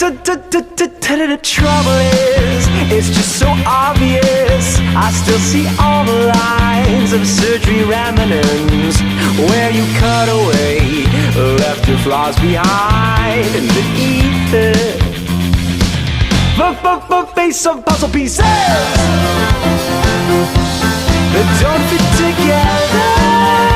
The trouble is, it's just so obvious. I still see all the lines of surgery remnants where you cut away, left your flaws behind in the ether. Face of puzzle pieces that don't fit together.